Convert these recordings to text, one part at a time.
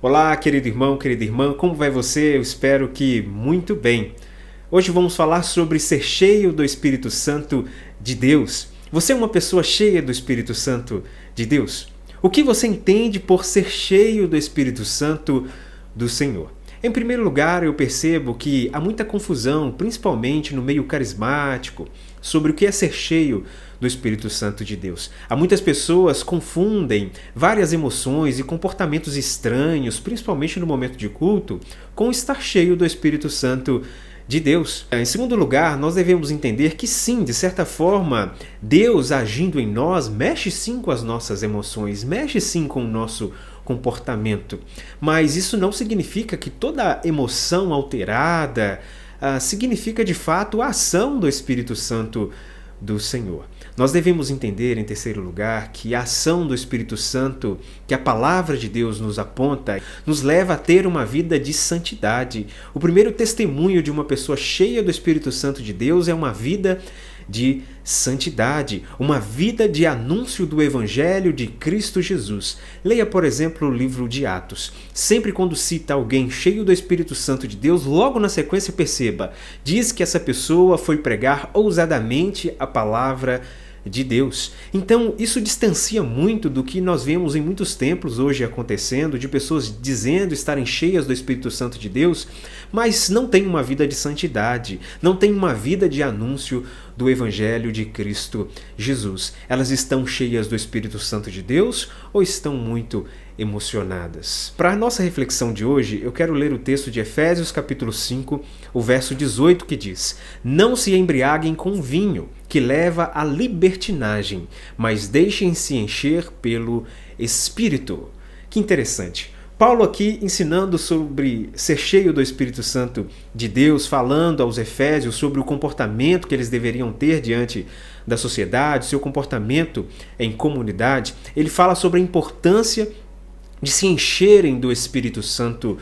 Olá, querido irmão, querida irmã, como vai você? Eu espero que muito bem. Hoje vamos falar sobre ser cheio do Espírito Santo de Deus. Você é uma pessoa cheia do Espírito Santo de Deus? O que você entende por ser cheio do Espírito Santo do Senhor? Em primeiro lugar, eu percebo que há muita confusão, principalmente no meio carismático, sobre o que é ser cheio do Espírito Santo de Deus. Há muitas pessoas confundem várias emoções e comportamentos estranhos, principalmente no momento de culto, com estar cheio do Espírito Santo de Deus. Em segundo lugar, nós devemos entender que sim, de certa forma, Deus agindo em nós mexe sim com as nossas emoções, mexe sim com o nosso comportamento. Mas isso não significa que toda emoção alterada significa de fato a ação do Espírito Santo do Senhor. Nós devemos entender, em terceiro lugar, que a ação do Espírito Santo, que a palavra de Deus nos aponta, nos leva a ter uma vida de santidade. O primeiro testemunho de uma pessoa cheia do Espírito Santo de Deus é uma vida de santidade, uma vida de anúncio do Evangelho de Cristo Jesus. Leia, por exemplo, o livro de Atos. Sempre quando cita alguém cheio do Espírito Santo de Deus, logo na sequência perceba, diz que essa pessoa foi pregar ousadamente a palavra de Deus. Então, isso distancia muito do que nós vemos em muitos templos hoje acontecendo, de pessoas dizendo estarem cheias do Espírito Santo de Deus, mas não têm uma vida de santidade, não têm uma vida de anúncio do Evangelho de Cristo Jesus. Elas estão cheias do Espírito Santo de Deus ou estão muito emocionadas? Para a nossa reflexão de hoje, eu quero ler o texto de Efésios capítulo 5, o verso 18, que diz: Não se embriaguem com vinho, que leva à libertinagem, mas deixem-se encher pelo Espírito. Que interessante. Paulo aqui ensinando sobre ser cheio do Espírito Santo de Deus, falando aos Efésios sobre o comportamento que eles deveriam ter diante da sociedade, seu comportamento em comunidade. Ele fala sobre a importância de se encherem do Espírito Santo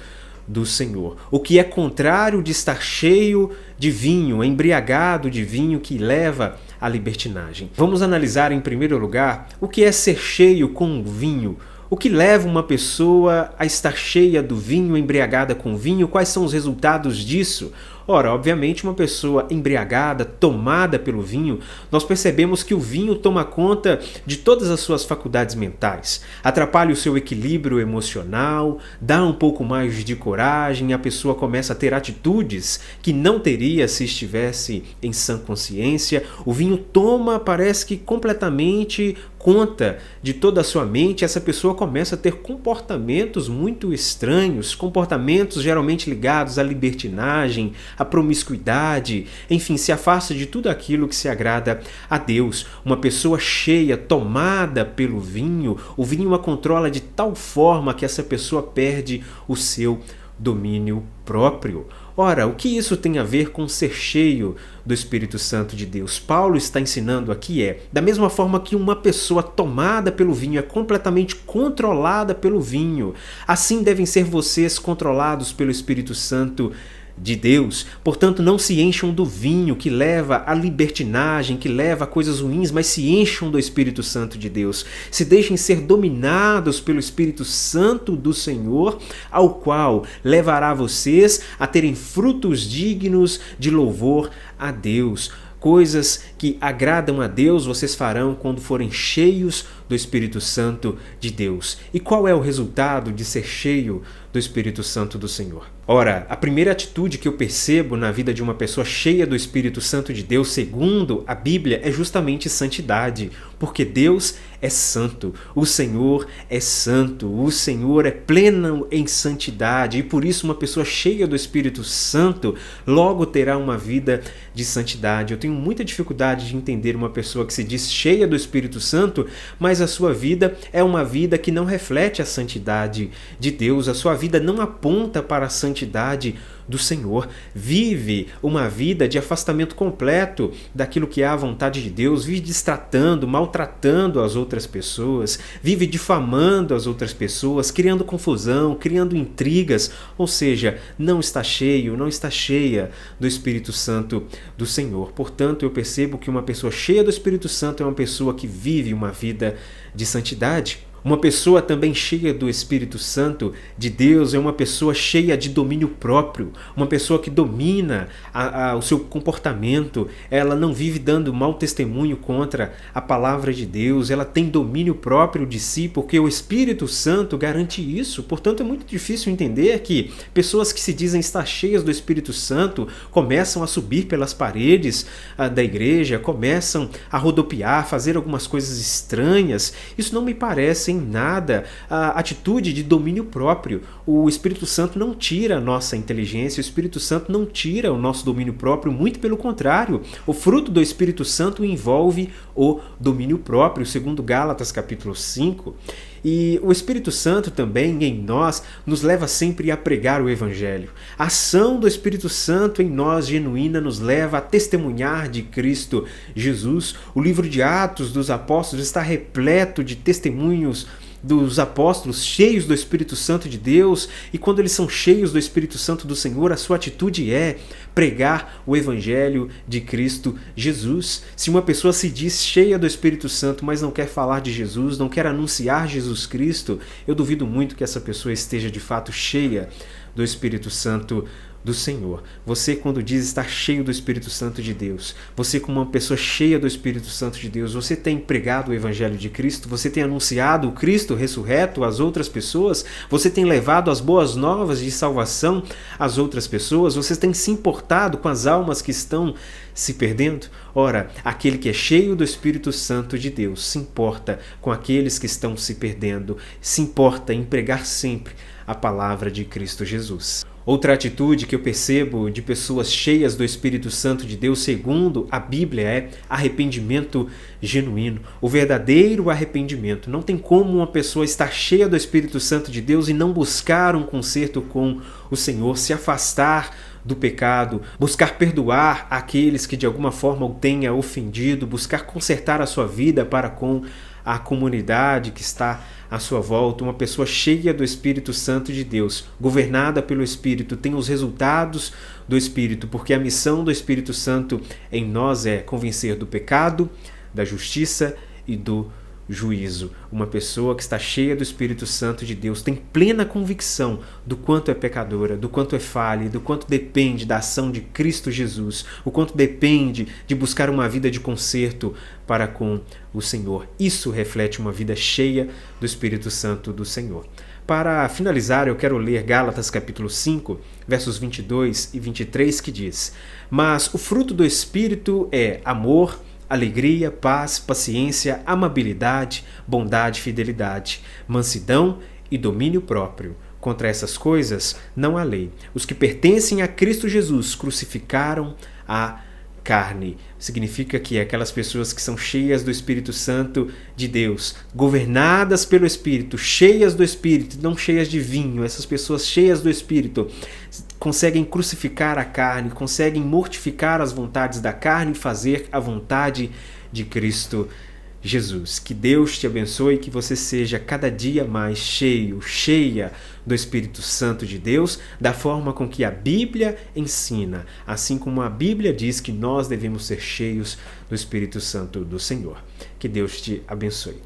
do Senhor, o que é contrário de estar cheio de vinho, embriagado de vinho que leva à libertinagem. Vamos analisar em primeiro lugar o que é ser cheio com vinho. O que leva uma pessoa a estar cheia do vinho, embriagada com vinho? Quais são os resultados disso? Ora, obviamente, uma pessoa embriagada, tomada pelo vinho, nós percebemos que o vinho toma conta de todas as suas faculdades mentais, atrapalha o seu equilíbrio emocional, dá um pouco mais de coragem, a pessoa começa a ter atitudes que não teria se estivesse em sã consciência. O vinho toma, parece que completamente conta de toda a sua mente, essa pessoa começa a ter comportamentos muito estranhos, comportamentos geralmente ligados à libertinagem, à promiscuidade, enfim, se afasta de tudo aquilo que se agrada a Deus. Uma pessoa cheia, tomada pelo vinho, o vinho a controla de tal forma que essa pessoa perde o seu domínio próprio. Ora, o que isso tem a ver com ser cheio do Espírito Santo de Deus? Paulo está ensinando aqui da mesma forma que uma pessoa tomada pelo vinho é completamente controlada pelo vinho, assim devem ser vocês controlados pelo Espírito Santo de Deus. Portanto, não se encham do vinho que leva à libertinagem, que leva a coisas ruins, mas se encham do Espírito Santo de Deus. Se deixem ser dominados pelo Espírito Santo do Senhor, ao qual levará vocês a terem frutos dignos de louvor a Deus. Coisas que agradam a Deus vocês farão quando forem cheios do Espírito Santo de Deus. E qual é o resultado de ser cheio do Espírito Santo do Senhor? Ora, a primeira atitude que eu percebo na vida de uma pessoa cheia do Espírito Santo de Deus, segundo a Bíblia, é justamente santidade, porque Deus é santo, o Senhor é santo, o Senhor é pleno em santidade, e por isso uma pessoa cheia do Espírito Santo logo terá uma vida de santidade. Eu tenho muita dificuldade de entender uma pessoa que se diz cheia do Espírito Santo, mas a sua vida é uma vida que não reflete a santidade de Deus, a sua vida não aponta para a santidade do Senhor, vive uma vida de afastamento completo daquilo que é a vontade de Deus, vive destratando, maltratando as outras pessoas, vive difamando as outras pessoas, criando confusão, criando intrigas, ou seja, não está cheio, não está cheia do Espírito Santo do Senhor. Portanto, eu percebo que uma pessoa cheia do Espírito Santo é uma pessoa que vive uma vida de santidade. Uma pessoa também cheia do Espírito Santo de Deus é uma pessoa cheia de domínio próprio, uma pessoa que domina o seu comportamento, ela não vive dando mau testemunho contra a palavra de Deus, ela tem domínio próprio de si, porque o Espírito Santo garante isso. Portanto, é muito difícil entender que pessoas que se dizem estar cheias do Espírito Santo começam a subir pelas paredes da igreja, começam a rodopiar, fazer algumas coisas estranhas. Isso não me parece em nada a atitude de domínio próprio. O Espírito Santo não tira a nossa inteligência, o Espírito Santo não tira o nosso domínio próprio, muito pelo contrário. O fruto do Espírito Santo envolve o domínio próprio, segundo Gálatas capítulo 5. E o Espírito Santo também em nós nos leva sempre a pregar o Evangelho. A ação do Espírito Santo em nós genuína nos leva a testemunhar de Cristo Jesus. O livro de Atos dos Apóstolos está repleto de testemunhos dos apóstolos cheios do Espírito Santo de Deus, e quando eles são cheios do Espírito Santo do Senhor, a sua atitude é pregar o Evangelho de Cristo Jesus. Se uma pessoa se diz cheia do Espírito Santo, mas não quer falar de Jesus, não quer anunciar Jesus Cristo, eu duvido muito que essa pessoa esteja de fato cheia do Espírito Santo do Senhor. Você, quando diz estar cheio do Espírito Santo de Deus, você, como uma pessoa cheia do Espírito Santo de Deus, você tem pregado o Evangelho de Cristo, você tem anunciado o Cristo ressurreto às outras pessoas, você tem levado as boas novas de salvação às outras pessoas, você tem se importado com as almas que estão se perdendo? Ora, aquele que é cheio do Espírito Santo de Deus se importa com aqueles que estão se perdendo, se importa em pregar sempre a palavra de Cristo Jesus. Outra atitude que eu percebo de pessoas cheias do Espírito Santo de Deus, segundo a Bíblia, é arrependimento genuíno. O verdadeiro arrependimento. Não tem como uma pessoa estar cheia do Espírito Santo de Deus e não buscar um conserto com o Senhor, se afastar do pecado, buscar perdoar aqueles que de alguma forma o tenha ofendido, buscar consertar a sua vida para com a comunidade que está à sua volta. Uma pessoa cheia do Espírito Santo de Deus, governada pelo Espírito, tem os resultados do Espírito, porque a missão do Espírito Santo em nós é convencer do pecado, da justiça e do juízo. Uma pessoa que está cheia do Espírito Santo de Deus tem plena convicção do quanto é pecadora, do quanto é falha, do quanto depende da ação de Cristo Jesus, o quanto depende de buscar uma vida de conserto para com o Senhor. Isso reflete uma vida cheia do Espírito Santo do Senhor. Para finalizar, eu quero ler Gálatas capítulo 5, versos 22 e 23, que diz: "Mas o fruto do Espírito é amor, alegria, paz, paciência, amabilidade, bondade, fidelidade, mansidão e domínio próprio. Contra essas coisas não há lei. Os que pertencem a Cristo Jesus crucificaram a carne." Significa que aquelas pessoas que são cheias do Espírito Santo de Deus, governadas pelo Espírito, cheias do Espírito, não cheias de vinho, essas pessoas cheias do Espírito conseguem crucificar a carne, conseguem mortificar as vontades da carne e fazer a vontade de Cristo Jesus. Que Deus te abençoe e que você seja cada dia mais cheio, cheia do Espírito Santo de Deus, da forma com que a Bíblia ensina, assim como a Bíblia diz que nós devemos ser cheios do Espírito Santo do Senhor. Que Deus te abençoe.